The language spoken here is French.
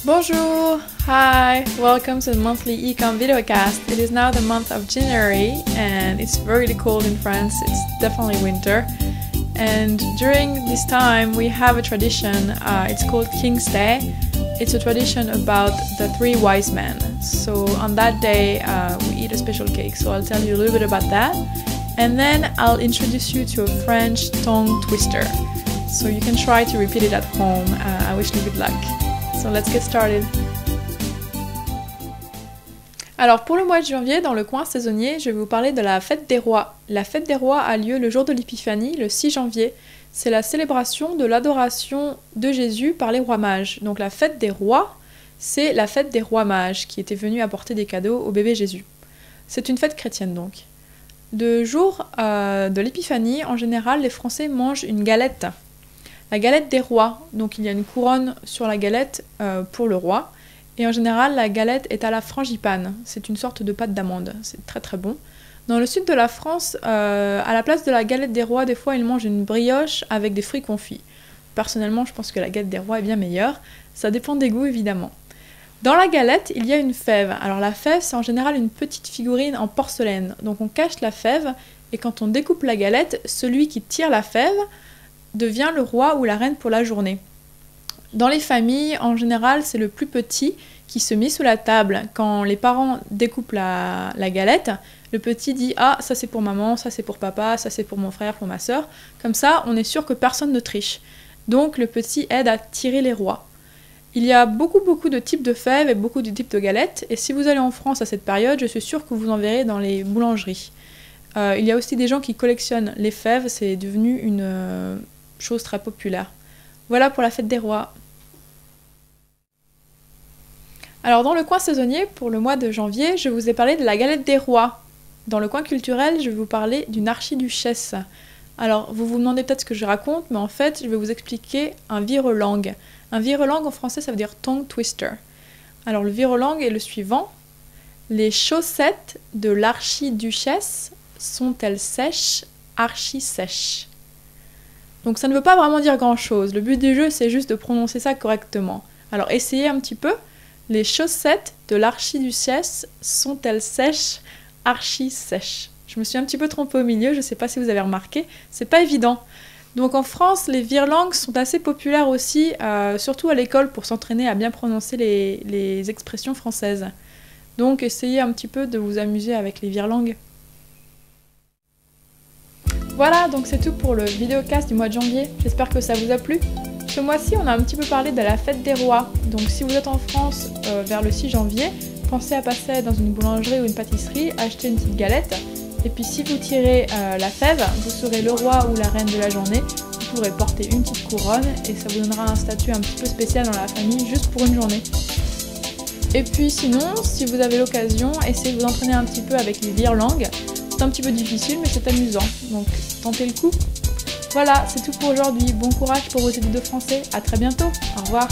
Bonjour! Hi! Welcome to the monthly Ecom videocast. It is now the month of January and it's really cold in France. It's definitely winter. And during this time we have a tradition, it's called King's Day. It's a tradition about the three wise men. So on that day we eat a special cake. So I'll tell you a little bit about that. And then I'll introduce you to a French tongue twister. So you can try to repeat it at home. I wish you good luck. So let's get started. Alors pour le mois de janvier, dans le coin saisonnier, je vais vous parler de la fête des rois. La fête des rois a lieu le jour de l'Épiphanie, le 6 janvier. C'est la célébration de l'adoration de Jésus par les rois mages. Donc la fête des rois, c'est la fête des rois mages qui étaient venus apporter des cadeaux au bébé Jésus. C'est une fête chrétienne donc. Le jour de l'Épiphanie, en général, les Français mangent une galette. La galette des rois, donc il y a une couronne sur la galette pour le roi. Et en général, la galette est à la frangipane. C'est une sorte de pâte d'amande. C'est très très bon. Dans le sud de la France, à la place de la galette des rois, des fois ils mangent une brioche avec des fruits confits. Personnellement, je pense que la galette des rois est bien meilleure. Ça dépend des goûts évidemment. Dans la galette, il y a une fève. Alors la fève, c'est en général une petite figurine en porcelaine. Donc on cache la fève et quand on découpe la galette, celui qui tire la fève devient le roi ou la reine pour la journée. Dans les familles, en général, c'est le plus petit qui se met sous la table. Quand les parents découpent la galette, le petit dit « Ah, ça c'est pour maman, ça c'est pour papa, ça c'est pour mon frère, pour ma soeur ». Comme ça, on est sûr que personne ne triche. Donc le petit aide à tirer les rois. Il y a beaucoup de types de fèves et beaucoup de types de galettes. Et si vous allez en France à cette période, je suis sûre que vous en verrez dans les boulangeries. Il y a aussi des gens qui collectionnent les fèves, c'est devenu une chose très populaire. Voilà pour la fête des rois. Alors dans le coin saisonnier, pour le mois de janvier, je vous ai parlé de la galette des rois. Dans le coin culturel, je vais vous parler d'une archiduchesse. Alors vous vous demandez peut-être ce que je raconte, mais en fait, je vais vous expliquer un virelangue. Un virelangue en français, ça veut dire tongue twister. Alors le virelangue est le suivant. Les chaussettes de l'archiduchesse sont-elles sèches, archi-sèches? Donc ça ne veut pas vraiment dire grand-chose. Le but du jeu, c'est juste de prononcer ça correctement. Alors essayez un petit peu. Les chaussettes de l'archiduchesse sont-elles sèches, archi-sèches? Je me suis un petit peu trompée au milieu, je ne sais pas si vous avez remarqué. C'est pas évident. Donc en France, les virelangues sont assez populaires aussi, surtout à l'école pour s'entraîner à bien prononcer les expressions françaises. Donc essayez un petit peu de vous amuser avec les virelangues. Voilà, donc c'est tout pour le vidéocast du mois de janvier. J'espère que ça vous a plu. Ce mois-ci, on a un petit peu parlé de la fête des rois. Donc si vous êtes en France vers le 6 janvier, pensez à passer dans une boulangerie ou une pâtisserie, acheter une petite galette. Et puis si vous tirez la fève, vous serez le roi ou la reine de la journée. Vous pourrez porter une petite couronne et ça vous donnera un statut un petit peu spécial dans la famille juste pour une journée. Et puis sinon, si vous avez l'occasion, essayez de vous entraîner un petit peu avec les virelangues. C'est un petit peu difficile mais c'est amusant, donc tentez le coup. Voilà, c'est tout pour aujourd'hui. Bon courage pour vos études de français. À très bientôt. Au revoir.